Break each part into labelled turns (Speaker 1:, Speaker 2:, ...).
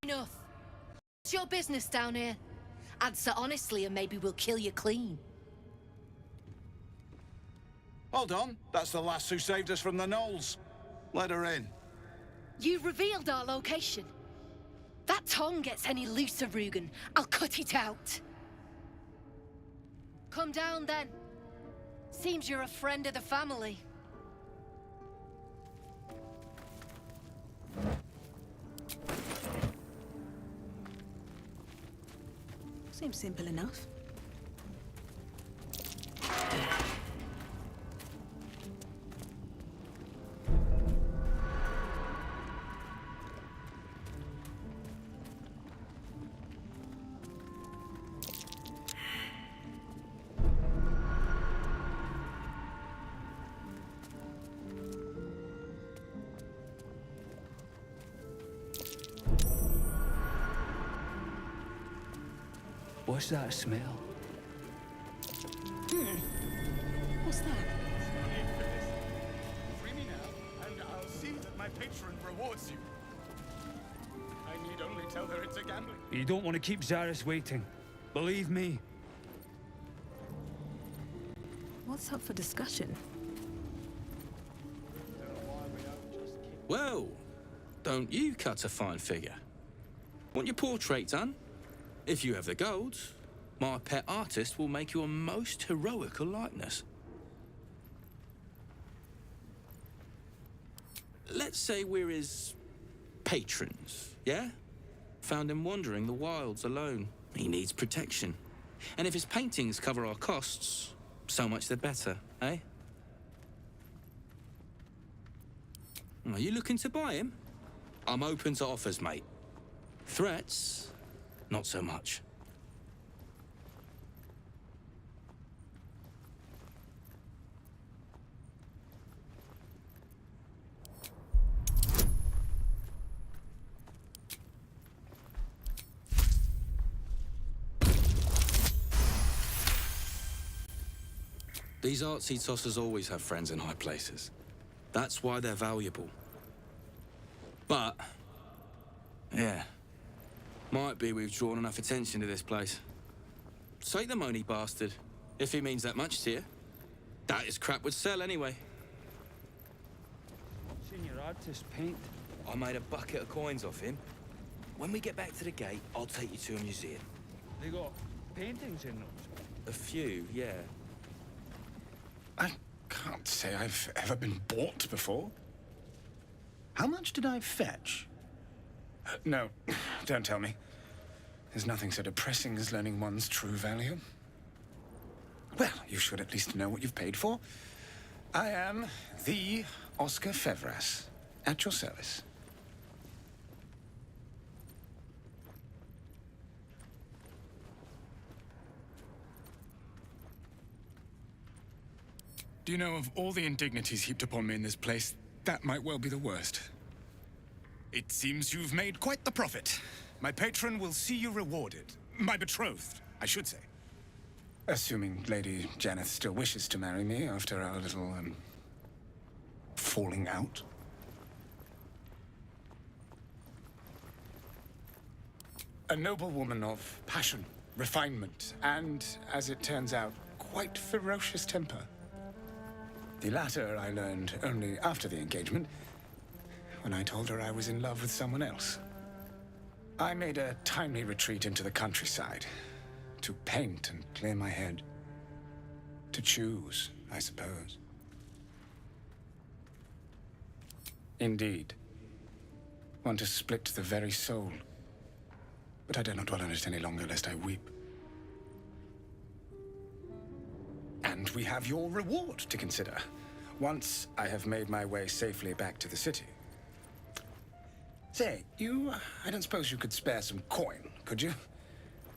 Speaker 1: Enough. What's your business down here? Answer honestly and maybe we'll kill you clean.
Speaker 2: Hold on, that's the lass who saved us from the gnolls. Let her in.
Speaker 1: You revealed our location. That tongue gets any looser, Rugen, I'll cut it out. Come down then. Seems you're a friend of the family.
Speaker 3: Seems simple enough.
Speaker 4: What's that smell?
Speaker 3: What's that?
Speaker 5: Free me now, and I'll see that my patron rewards you. I need only tell her it's a gambling.
Speaker 4: You don't want to keep Zaris waiting. Believe me.
Speaker 3: What's up for discussion?
Speaker 6: Well, don't you cut a fine figure? Want your portrait done? If you have the gold, my pet artist will make you a most heroical likeness. Let's say we're his patrons, yeah? Found him wandering the wilds alone. He needs protection. And if his paintings cover our costs, so much the better, eh? Are you looking to buy him? I'm open to offers, mate. Threats? Not so much. These artsy tossers always have friends in high places. That's why they're valuable. But, yeah. Might be we've drawn enough attention to this place. Take the money, bastard, if he means that much to you. That his crap would sell anyway.
Speaker 4: Seen your artist paint.
Speaker 6: I made a bucket of coins off him. When we get back to the gate, I'll take you to a museum.
Speaker 4: They got paintings in those.
Speaker 6: A few, yeah.
Speaker 5: I can't say I've ever been bought before. How much did I fetch? No, don't tell me. There's nothing so depressing as learning one's true value. Well, you should at least know what you've paid for. I am the Oscar Fevras, at your service. Do you know, of all the indignities heaped upon me in this place, that might well be the worst. It seems you've made quite the profit. My patron will see you rewarded. My betrothed, I should say. Assuming Lady Janeth still wishes to marry me after our little, falling out. A noble woman of passion, refinement, and, as it turns out, quite ferocious temper. The latter I learned only after the engagement, when I told her I was in love with someone else. I made a timely retreat into the countryside, to paint and clear my head. To choose, I suppose. Indeed. One to split the very soul. But I dare not dwell on it any longer, lest I weep. And we have your reward to consider, once I have made my way safely back to the city. Say, I don't suppose you could spare some coin, could you?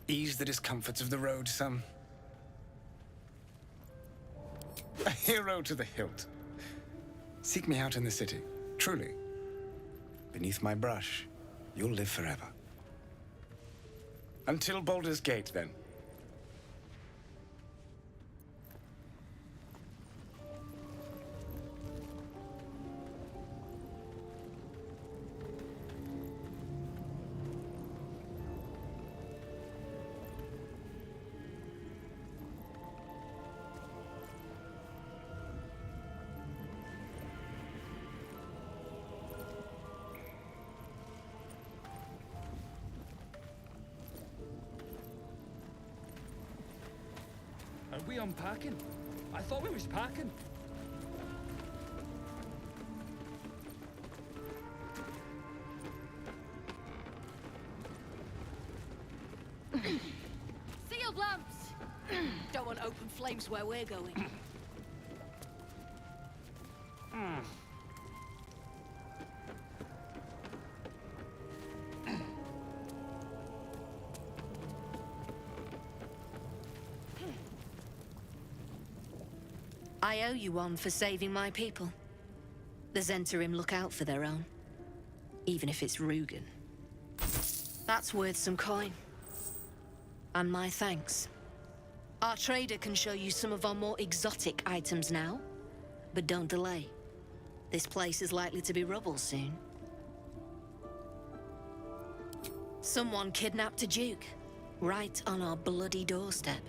Speaker 5: Ease the discomforts of the road some. A hero to the hilt. Seek me out in the city, truly. Beneath my brush, you'll live forever. Until Baldur's Gate, then.
Speaker 4: Are we unpacking? I thought we was packing.
Speaker 1: Sealed lamps! Don't want open flames where we're going. I owe you one for saving my people. The Zentarim look out for their own, even if it's Rugen. That's worth some coin. And my thanks. Our trader can show you some of our more exotic items now, but don't delay. This place is likely to be rubble soon. Someone kidnapped a duke, right on our bloody doorstep.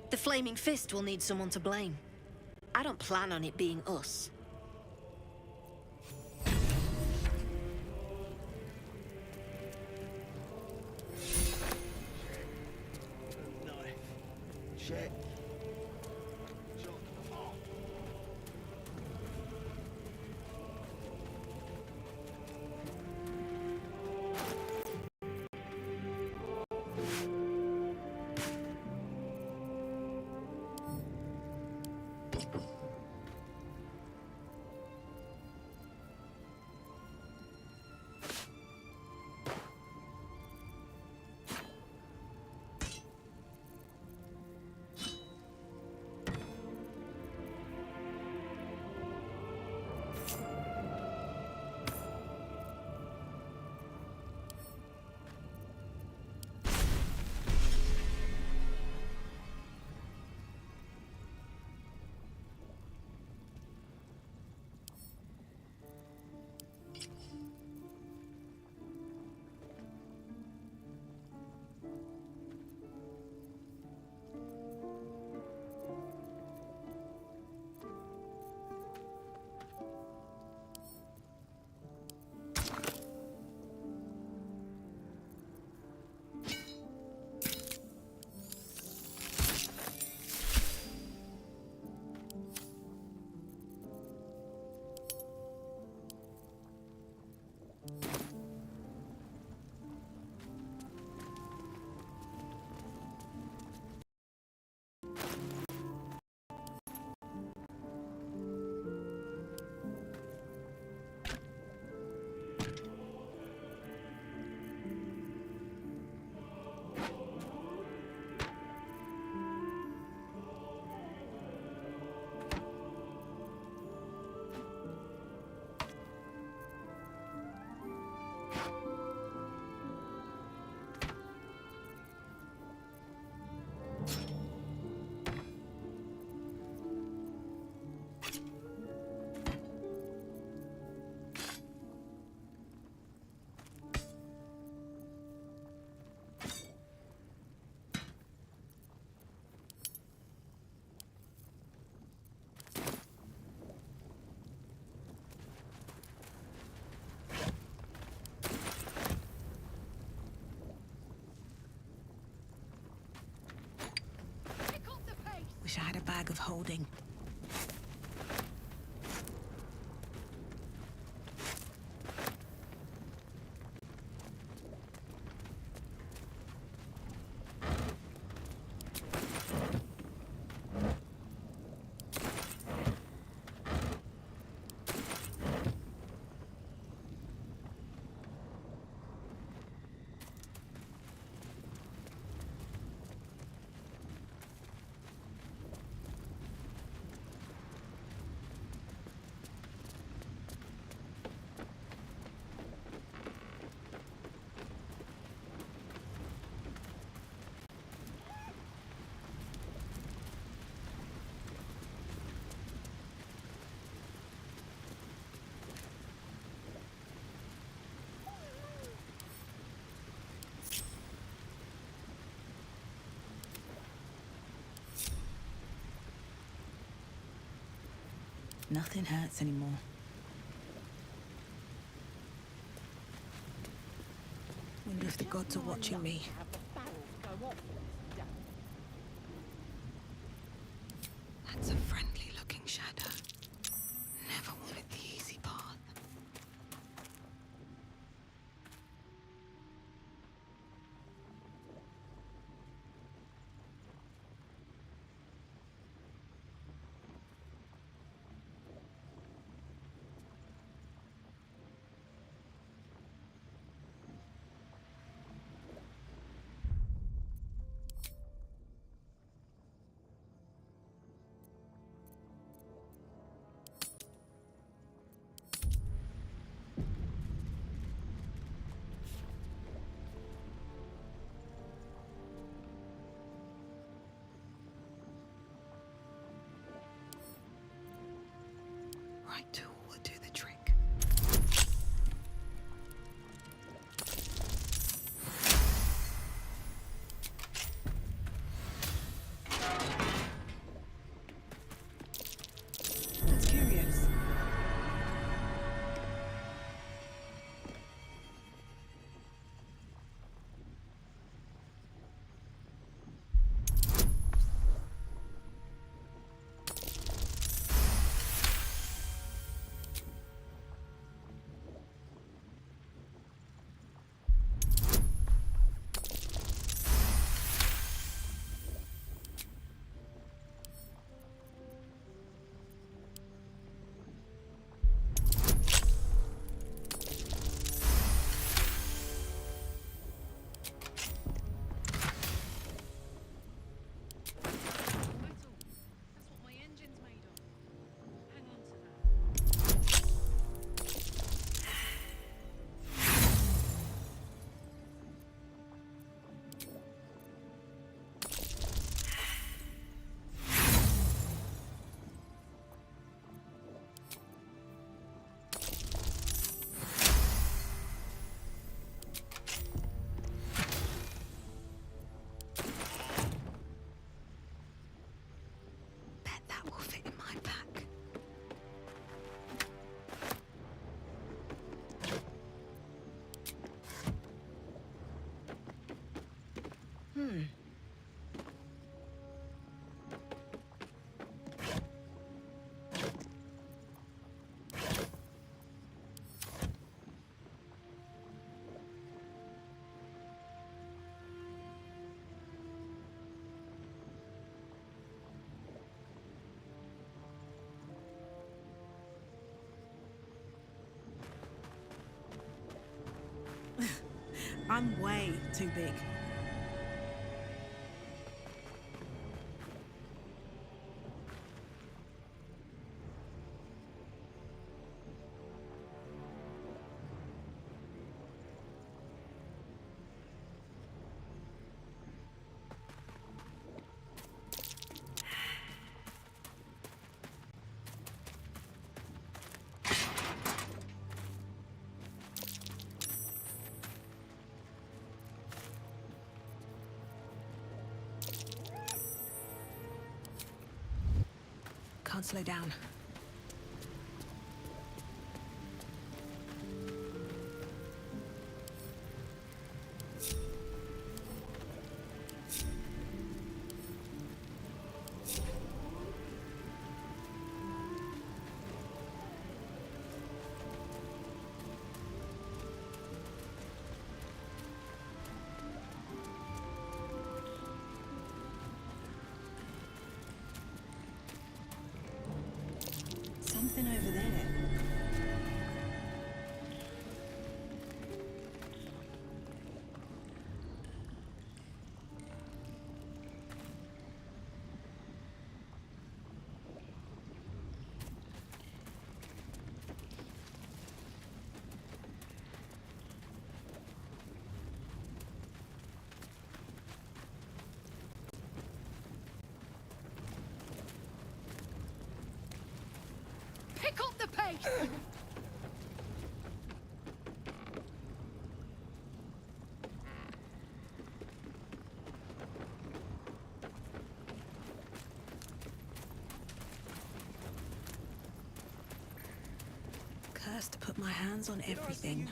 Speaker 1: The Flaming Fist will need someone to blame. I don't plan on it being us.
Speaker 7: Shit.
Speaker 3: Wish I had a bag of holding. Nothing hurts anymore. Wonder if the gods are watching me. right tool would do the trick. That's curious.
Speaker 7: That's what my engine's made of. Hang on to that.
Speaker 3: Bet that will fit in my pack. I'm way too big. Can't slow down. Something over there.
Speaker 7: Pick up the pace!
Speaker 3: Cursed to put my hands on everything.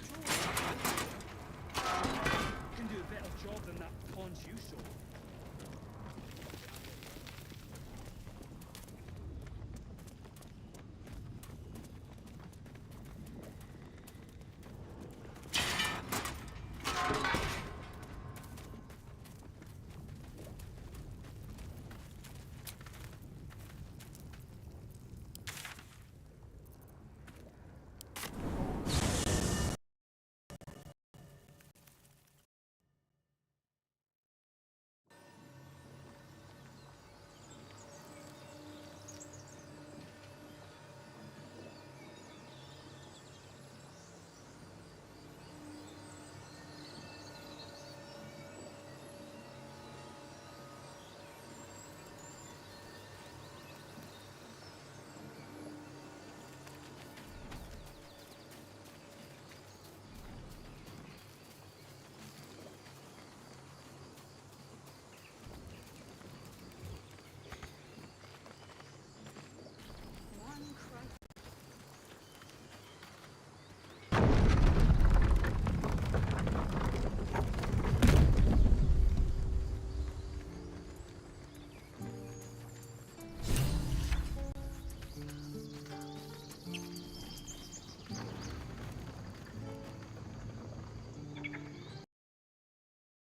Speaker 4: Can do a better job than that paunch you saw.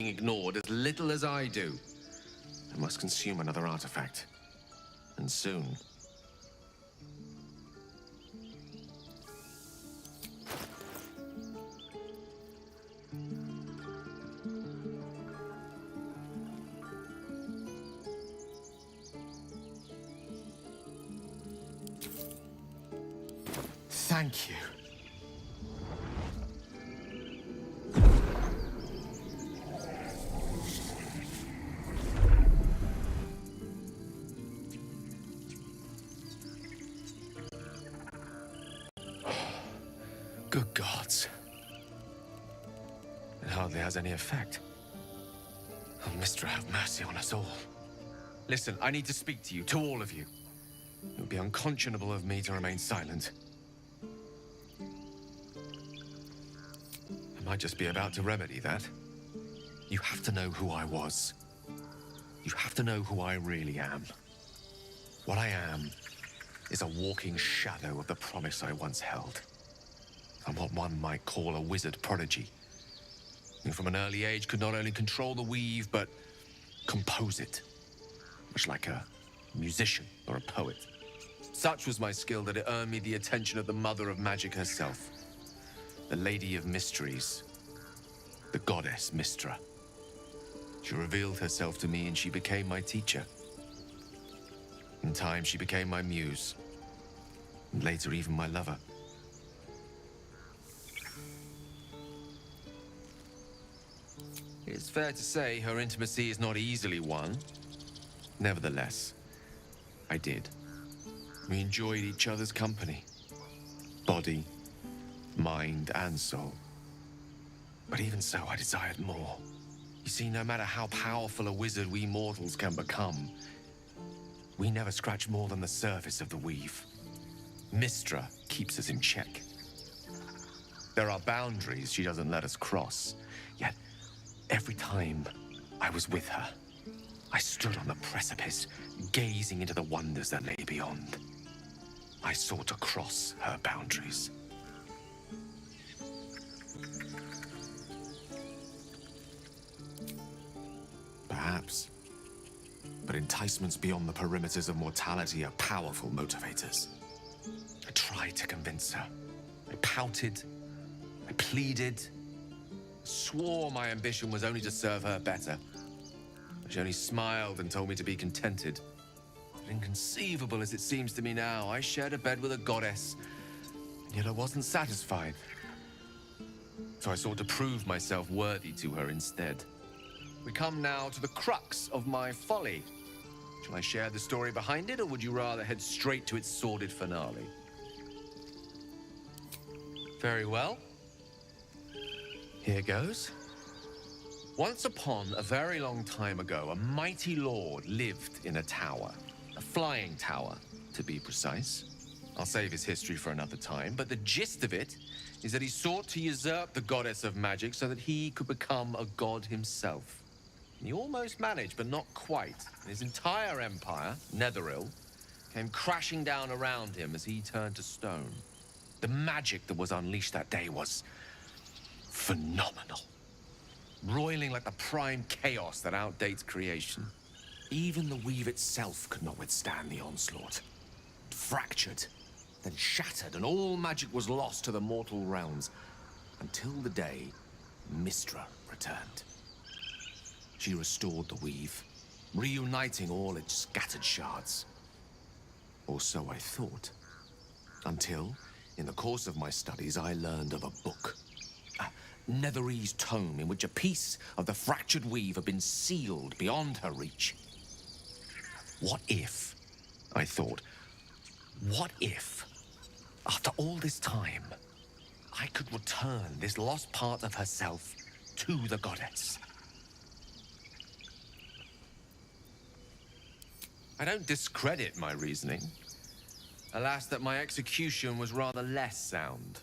Speaker 8: being ignored as little as I do. I must consume another artifact. And soon. Thank you. Good gods. It hardly has any effect. Oh, Mistra, have mercy on us all. Listen, I need to speak to you, to all of you. It would be unconscionable of me to remain silent. I might just be about to remedy that. You have to know who I was. You have to know who I really am. What I am is a walking shadow of the promise I once held. I'm what one might call a wizard prodigy, who from an early age could not only control the weave, but compose it, much like a musician or a poet. Such was my skill that it earned me the attention of the mother of magic herself, the Lady of Mysteries, the goddess Mistra. She revealed herself to me and she became my teacher. In time, she became my muse, and later even my lover. It's fair to say her intimacy is not easily won. Nevertheless, I did. We enjoyed each other's company. Body, mind, and soul. But even so, I desired more. You see, no matter how powerful a wizard we mortals can become, we never scratch more than the surface of the weave. Mistra keeps us in check. There are boundaries she doesn't let us cross, yet every time I was with her, I stood on the precipice, gazing into the wonders that lay beyond. I sought to cross her boundaries. Perhaps. But enticements beyond the perimeters of mortality are powerful motivators. I tried to convince her. I pouted. I pleaded. Swore my ambition was only to serve her better. She only smiled and told me to be contented. But inconceivable as it seems to me now, I shared a bed with a goddess, and yet I wasn't satisfied. So I sought to prove myself worthy to her instead. We come now to the crux of my folly. Shall I share the story behind it, or would you rather head straight to its sordid finale? Very well. Here goes. Once upon a very long time ago, a mighty lord lived in a tower. A flying tower, to be precise. I'll save his history for another time, but the gist of it is that he sought to usurp the goddess of magic so that he could become a god himself. He almost managed, but not quite. His entire empire, Netheril, came crashing down around him as he turned to stone. The magic that was unleashed that day was phenomenal. Roiling like the prime chaos that outdates creation. Even the weave itself could not withstand the onslaught. It fractured, then shattered, and all magic was lost to the mortal realms, until the day Mistra returned. She restored the weave, reuniting all its scattered shards. Or so I thought. Until, in the course of my studies, I learned of a book. A Netherese tome in which a piece of the fractured weave had been sealed beyond her reach. What if, I thought, what if, after all this time, I could return this lost part of herself to the goddess? I don't discredit my reasoning. Alas, that my execution was rather less sound.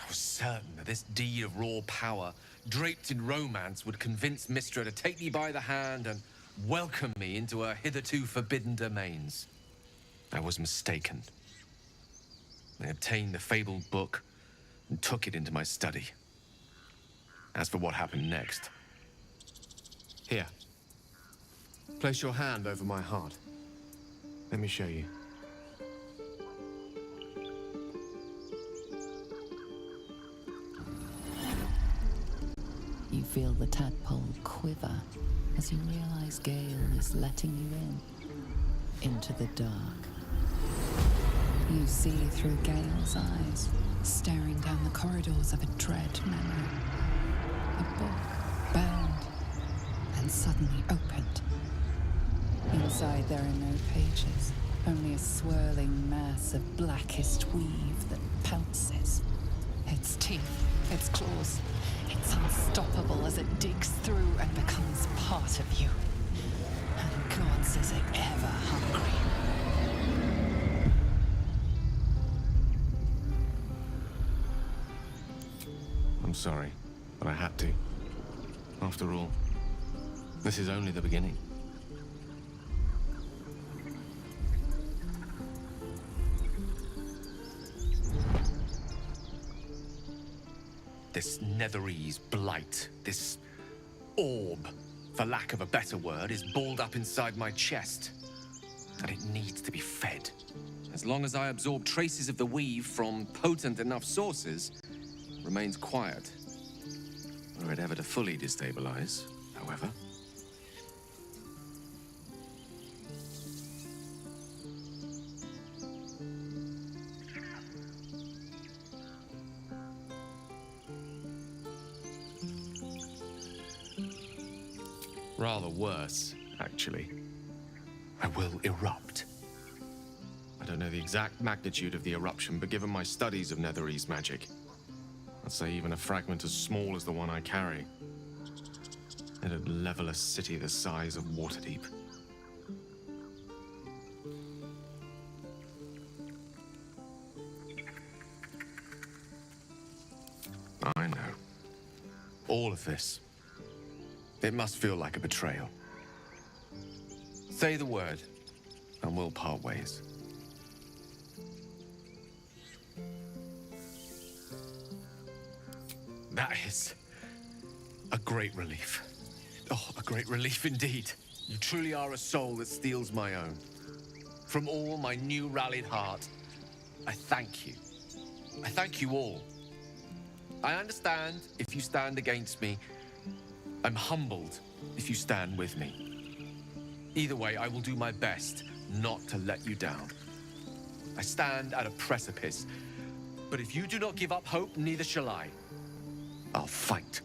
Speaker 8: I was certain that this deed of raw power, draped in romance, would convince Mistra to take me by the hand and welcome me into her hitherto forbidden domains. I was mistaken. I obtained the fabled book and took it into my study. As for what happened next, Here. Place your hand over my heart. Let me show you.
Speaker 9: You feel the tadpole quiver as you realize Gale is letting you into the dark. You see through Gale's eyes, staring down the corridors of a dread memory. A book bound and suddenly opened. Inside there are no pages, only a swirling mass of blackest weave that pounces. Its teeth, its claws, it's unstoppable as it digs through and becomes part of you. And gods, is it ever hungry.
Speaker 8: I'm sorry, but I had to. After all, this is only the beginning. This Netherese blight, this orb, for lack of a better word, is balled up inside my chest. And it needs to be fed. As long as I absorb traces of the weave from potent enough sources, it remains quiet. Were it ever to fully destabilize, however. Rather worse, actually. I will erupt. I don't know the exact magnitude of the eruption, but given my studies of Netherese magic, I'd say even a fragment as small as the one I carry, it'd level a city the size of Waterdeep. I know. All of this. It must feel like a betrayal. Say the word, and we'll part ways. That is a great relief. Oh, a great relief indeed. You truly are a soul that steals my own. From all my new rallied heart, I thank you. I thank you all. I understand if you stand against me. I'm humbled if you stand with me. Either way, I will do my best not to let you down. I stand at a precipice, but if you do not give up hope, neither shall I. I'll fight.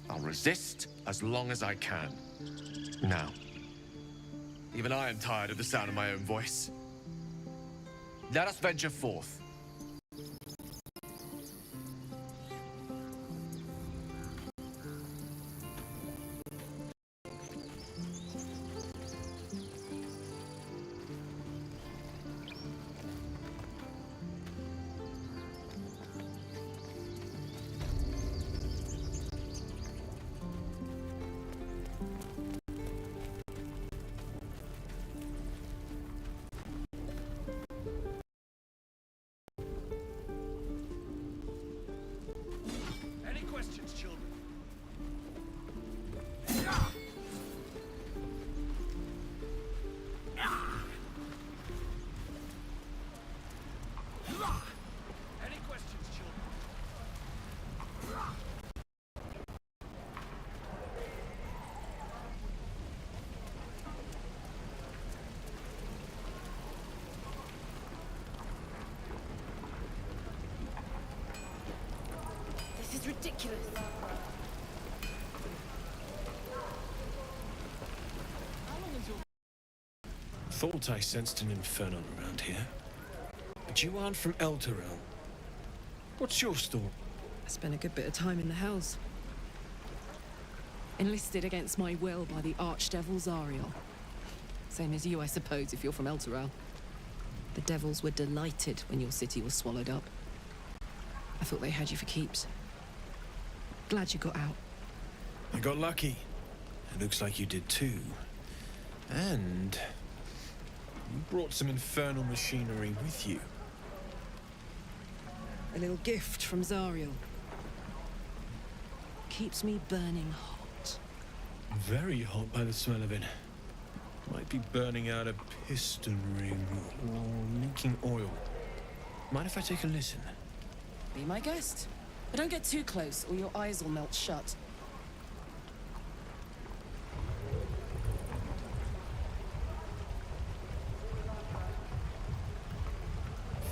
Speaker 8: I'll resist as long as I can. Now, even I am tired of the sound of my own voice. Let us venture forth.
Speaker 4: Any questions, children? Any questions, children?
Speaker 3: This is ridiculous.
Speaker 10: Thought I sensed an infernal around here. But you aren't from Elturel. What's your story?
Speaker 3: I spent a good bit of time in the Hells. Enlisted against my will by the Archdevil Zariel. Same as you, I suppose, if you're from Elturel. The devils were delighted when your city was swallowed up. I thought they had you for keeps. Glad you got out.
Speaker 10: I got lucky. It looks like you did too. And you brought some infernal machinery with you.
Speaker 3: A little gift from Zariel. Keeps me burning hot.
Speaker 10: Very hot by the smell of it. Might be burning out a piston ring or leaking oil. Mind if I take a listen?
Speaker 3: Be my guest. But don't get too close, or your eyes will melt shut.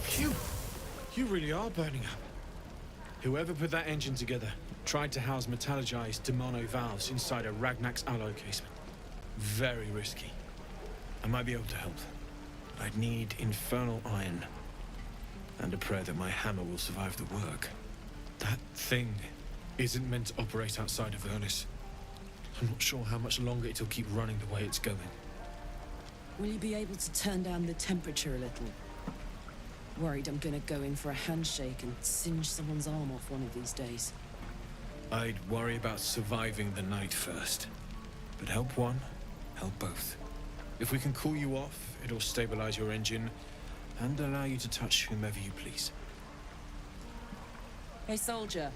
Speaker 10: Phew! You really are burning up. Whoever put that engine together tried to house metallogized Demano valves inside a Ragnak's alloy casement. Very risky. I might be able to help, but I'd need infernal iron. And a prayer that my hammer will survive the work. That thing isn't meant to operate outside of Ernest. I'm not sure how much longer it'll keep running the way it's going.
Speaker 3: Will you be able to turn down the temperature a little? Worried I'm gonna go in for a handshake and singe someone's arm off one of these days.
Speaker 10: I'd worry about surviving the night first. But help one, help both. If we can cool you off, it'll stabilize your engine and allow you to touch whomever you please.
Speaker 3: Hey, soldier.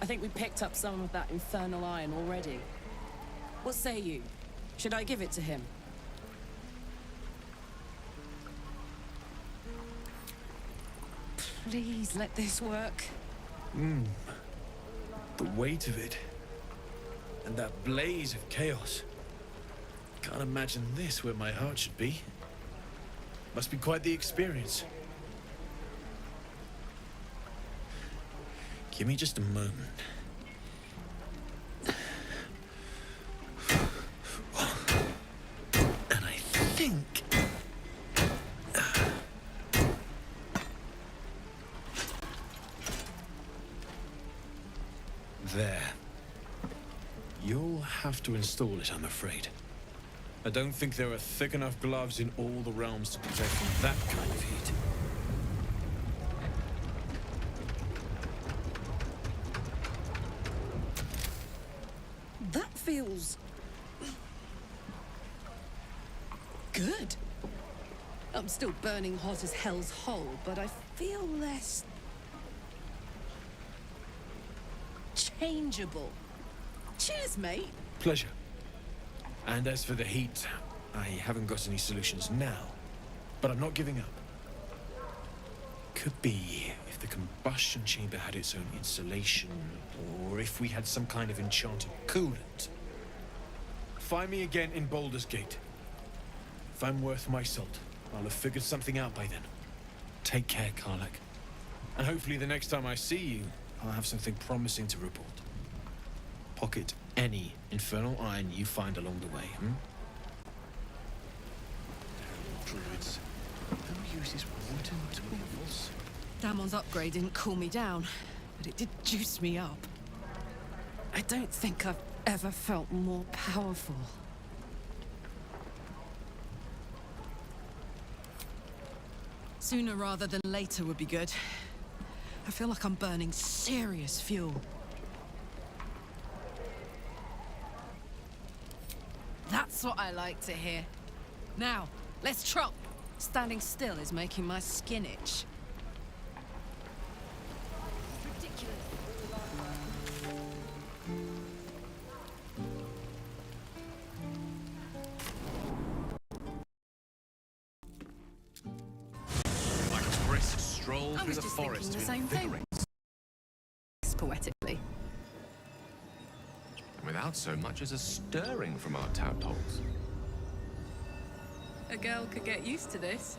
Speaker 3: I think we picked up some of that infernal iron already. What say you? Should I give it to him? Please let this work.
Speaker 10: The weight of it. And that blaze of chaos. Can't imagine this where my heart should be. Must be quite the experience. Give me just a moment. And I think... There. You'll have to install it, I'm afraid. I don't think there are thick enough gloves in all the realms to protect from that kind of heat.
Speaker 3: That feels... good. I'm still burning hot as hell's hole, but I feel less... changeable. Cheers, mate.
Speaker 10: Pleasure. And as for the heat, I haven't got any solutions now, but I'm not giving up. Could be if the combustion chamber had its own insulation, or if we had some kind of enchanted coolant. Find me again in Baldur's Gate. If I'm worth my salt, I'll have figured something out by then. Take care, Karlak. And hopefully the next time I see you, I'll have something promising to report. Pocket any infernal iron you find along the way,
Speaker 2: Druids. Who uses wooden tools?
Speaker 3: Damon's upgrade didn't cool me down, but it did juice me up. I don't think I've ever felt more powerful. Sooner rather than later would be good. I feel like I'm burning serious fuel. That's what I like to hear. Now, let's trot. Standing still is making my skin itch.
Speaker 8: Like a brisk stroll
Speaker 3: I
Speaker 8: through
Speaker 3: was
Speaker 8: the
Speaker 3: just
Speaker 8: forest
Speaker 3: thinking
Speaker 8: to
Speaker 3: the same thing.
Speaker 8: invigorate,
Speaker 3: Poetically.
Speaker 8: and without so much as a stirring from our tadpoles.
Speaker 3: A girl could get used to this.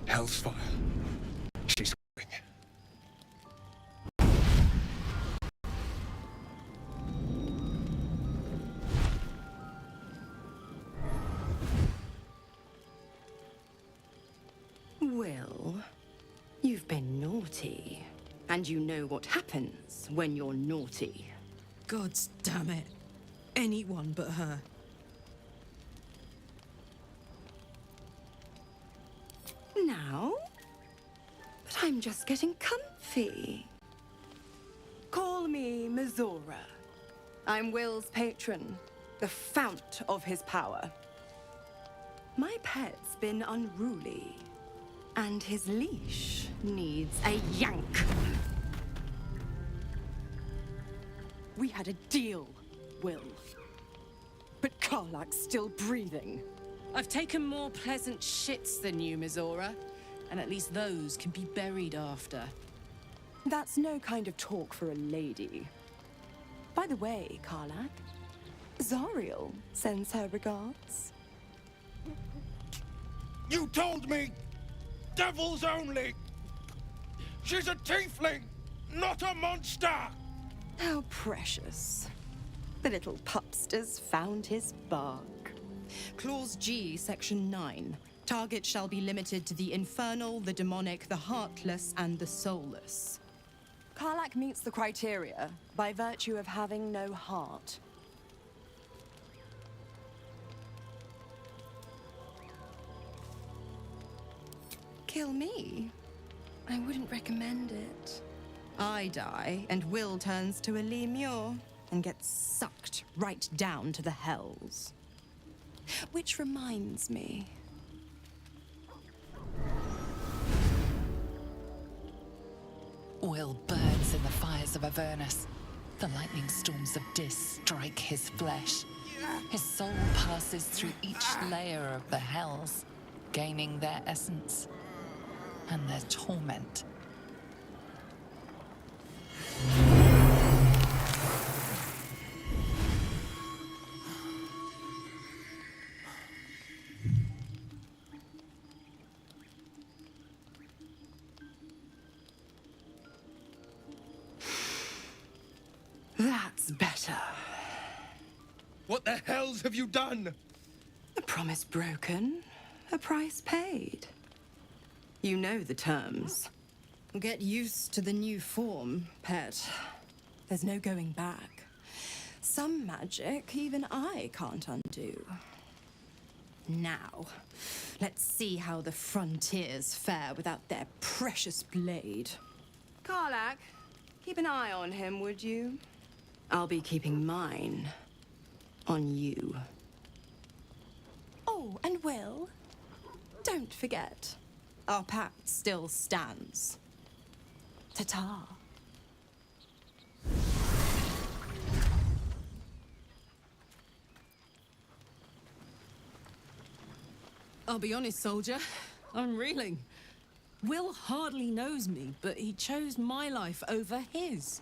Speaker 5: Hell's fire. She's going.
Speaker 11: Will, you've been naughty. And you know what happens when you're naughty.
Speaker 3: Gods damn it. Anyone but her.
Speaker 11: Now? But I'm just getting comfy. Call me Mizora. I'm Will's patron, the fount of his power. My pet's been unruly, and his leash needs a yank. We had a deal, Will. But Karlak's still breathing.
Speaker 3: I've taken more pleasant shits than you, Mizora. And at least those can be buried after.
Speaker 11: That's no kind of talk for a lady. By the way, Karlak, Zariel sends her regards.
Speaker 2: You told me! Devils only! She's a tiefling, not a monster!
Speaker 11: How precious. The little pupster's found his bark.
Speaker 12: Clause G, Section 9. Target shall be limited to the infernal, the demonic, the heartless, and the soulless.
Speaker 11: Karlak meets the criteria by virtue of having no heart. Kill me? I wouldn't recommend it.
Speaker 12: I die, and Will turns to a Lemure and gets sucked right down to the hells.
Speaker 11: Which reminds me.
Speaker 9: Will burns in the fires of Avernus. The lightning storms of Dis strike his flesh. His soul passes through each layer of the hells, gaining their essence and their torment.
Speaker 11: That's better.
Speaker 8: What the hells have you done?
Speaker 11: A promise broken, a price paid. You know the terms.
Speaker 12: Get used to the new form, pet.
Speaker 11: There's no going back. Some magic even I can't undo.
Speaker 12: Now, let's see how the frontiers fare without their precious blade.
Speaker 11: Karlak, keep an eye on him, would you? I'll be keeping mine on you. Oh, and Will, don't forget,
Speaker 12: Our pact still stands.
Speaker 11: ta-ta.
Speaker 3: I'll be honest, soldier. I'm reeling. Will hardly knows me, but he chose my life over his.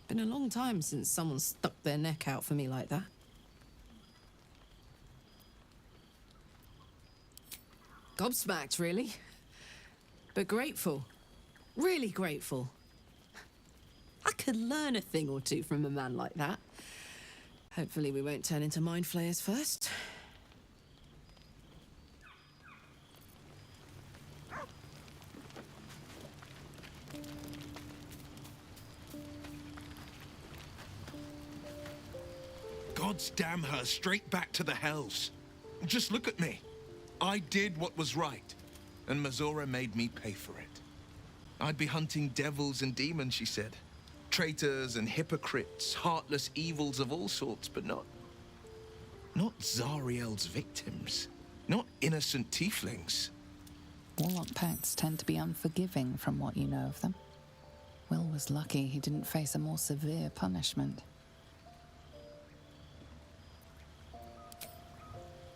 Speaker 3: Been a long time since someone stuck their neck out for me like that. Gobsmacked, really. But grateful. Really grateful. I could learn a thing or two from a man like that. Hopefully we won't turn into mind flayers first.
Speaker 13: Gods damn her, straight back to the hells. Just look at me. I did what was right, and Mizora made me pay for it. I'd be hunting devils and demons, she said. Traitors and hypocrites, heartless evils of all sorts, but not Zariel's victims. Not innocent tieflings.
Speaker 9: Warlock pacts tend to be unforgiving from what you know of them. Will was lucky he didn't face a more severe punishment.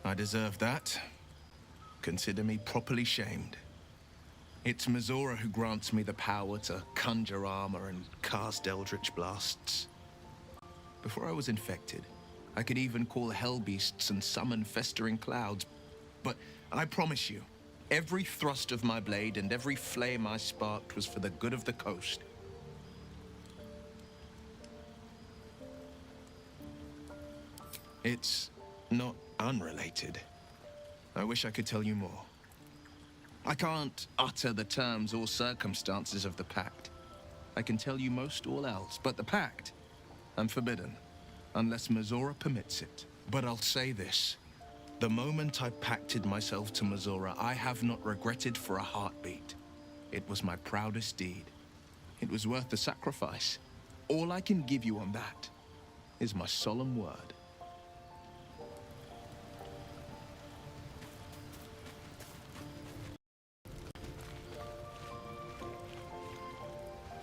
Speaker 13: I deserve that. Consider me properly shamed. It's Mizora who grants me the power to conjure armor and cast eldritch blasts. Before I was infected, I could even call hell beasts and summon festering clouds. But I promise you, every thrust of my blade and every flame I sparked was for the good of the coast. It's not unrelated. I wish I could tell you more. I can't utter the terms or circumstances of the pact. I can tell you most all else, but the pact, I'm forbidden, unless Mizora permits it. But I'll say this. The moment I pacted myself to Mizora, I have not regretted for a heartbeat. It was my proudest deed. It was worth the sacrifice. All I can give you on that is my solemn word.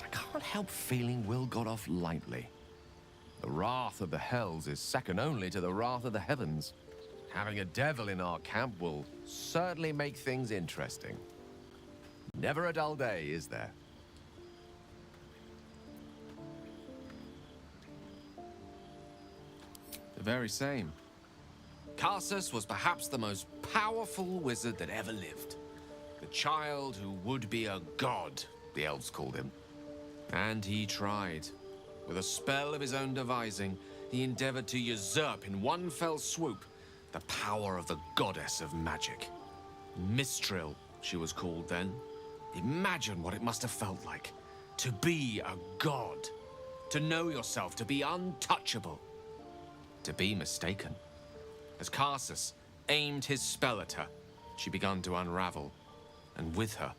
Speaker 8: I can't help feeling Will got off lightly. The wrath of the Hells is second only to the wrath of the heavens. Having a devil in our camp will certainly make things interesting. Never a dull day, is there? The very same. Karsus was perhaps the most powerful wizard that ever lived. The child who would be a god, the elves called him. And he tried. With a spell of his own devising, he endeavored to usurp in one fell swoop the power of the goddess of magic. Mistral, she was called then. Imagine what it must have felt like to be a god, to know yourself, to be untouchable, to be mistaken. As Karsus aimed his spell at her, she began to unravel, and with her,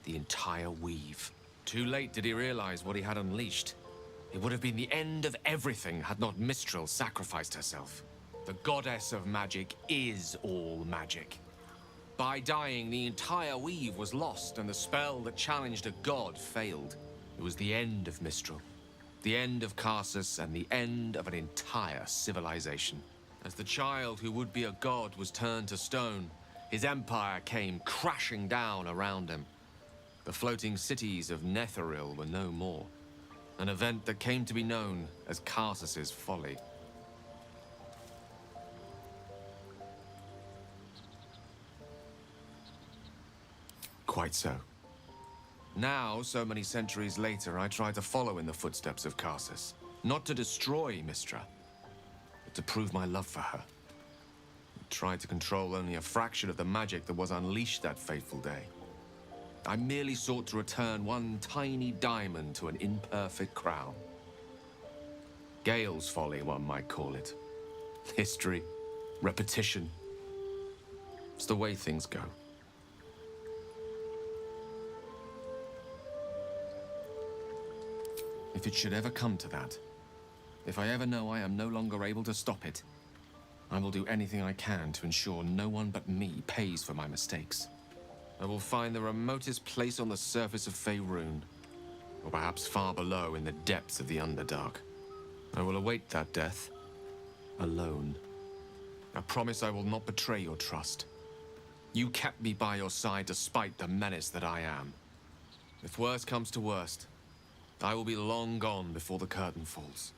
Speaker 8: the entire weave. Too late did he realize what he had unleashed. It would have been the end of everything had not Mistral sacrificed herself. The goddess of magic is all magic. By dying, the entire weave was lost, and the spell that challenged a god failed. It was the end of Mistral, the end of Karsus, and the end of an entire civilization. As the child who would be a god was turned to stone, his empire came crashing down around him. The floating cities of Netheril were no more, an event that came to be known as Karsus's folly. Quite so. Now, so many centuries later, I try to follow in the footsteps of Karsus. Not to destroy Mistra, but to prove my love for her. I tried to control only a fraction of the magic that was unleashed that fateful day. I merely sought to return one tiny diamond to an imperfect crown. Gale's folly, one might call it. History, repetition. It's the way things go. If it should ever come to that, if I ever know I am no longer able to stop it, I will do anything I can to ensure no one but me pays for my mistakes. I will find the remotest place on the surface of Faerun, or perhaps far below in the depths of the Underdark. I will await that death, alone. I promise I will not betray your trust. You kept me by your side despite the menace that I am. If worst comes to worst, I will be long gone before the curtain falls.